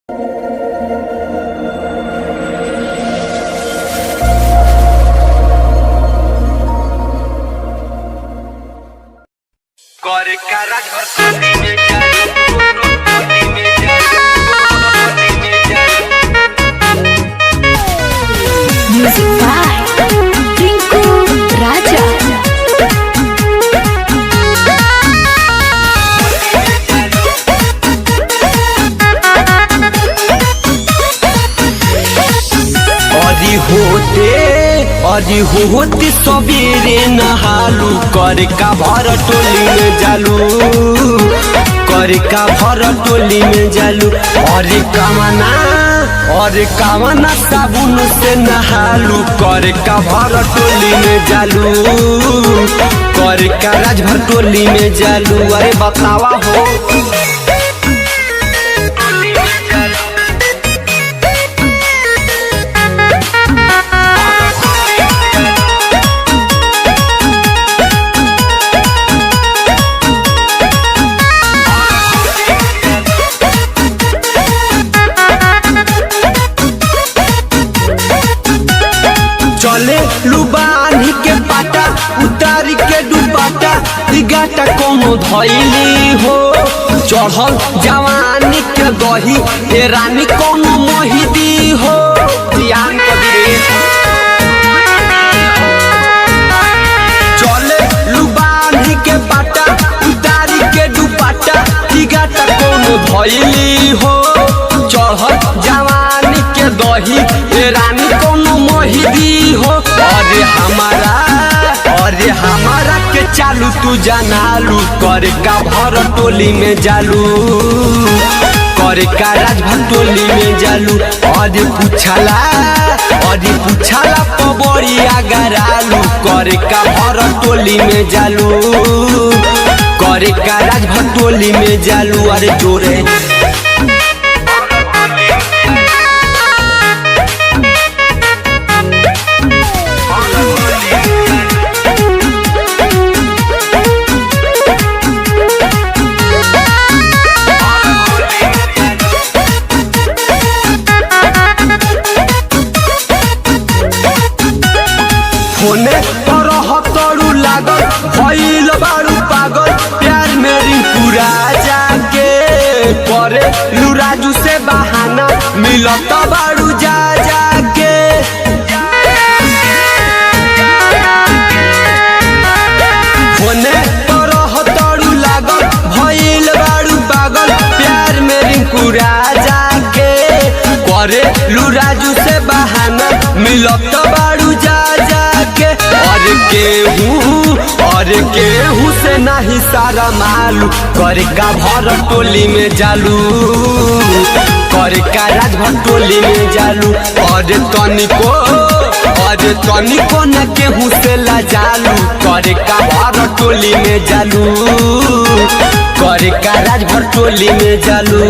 Music by Tinku Raja. अरे होते सबेरे नहालू कर का भर टोली में जालू कर का भर टोली में जालू। अरे कामना साबुन से नहालू कर का भर टोली में जालू कर का राजभर टोली में जालू। अरे बतावा हो चले लुबानी के पाटा उतारी के डुबाटा दिगाटा कोनो धैली हो चढ़ल जवानी के दही ए रानी कोनो मोहिदी हो ध्यान कबीरे। चले लुबानी के पाटा उतारी के डुबाटा दिगाटा कोनो धैली हो चढ़ल जवानी के दही ए रानी कोनो मोहिदी हो। अरे हमारा के चालू तू जनालू कर का भर टोली में जालू कर का राजभर टोली में जालू। अरे पूछला पबड़ी आगरालू कर का भर टोली में जालू कर का राजभर टोली में जालू। अरे जोरे होने तरह तरू लागल भइल बारू पागल प्यार में रिंकूरा जाके करे लुराजू से बहाना मिलत बारू जा जाके। होने तरह तरू लागल भइल बारू पागल प्यार में रिंकूरा जाके करे लुराजू से बहाना मिलत बारू जा जाके। और केहू से नहीं सारा मालू कर का भर टोली में जालू कर का राजभर टोली में जालू। और तनिको न केहू से ला जालू कर का भर टोली में जालू कर का राजभर टोली में जालू।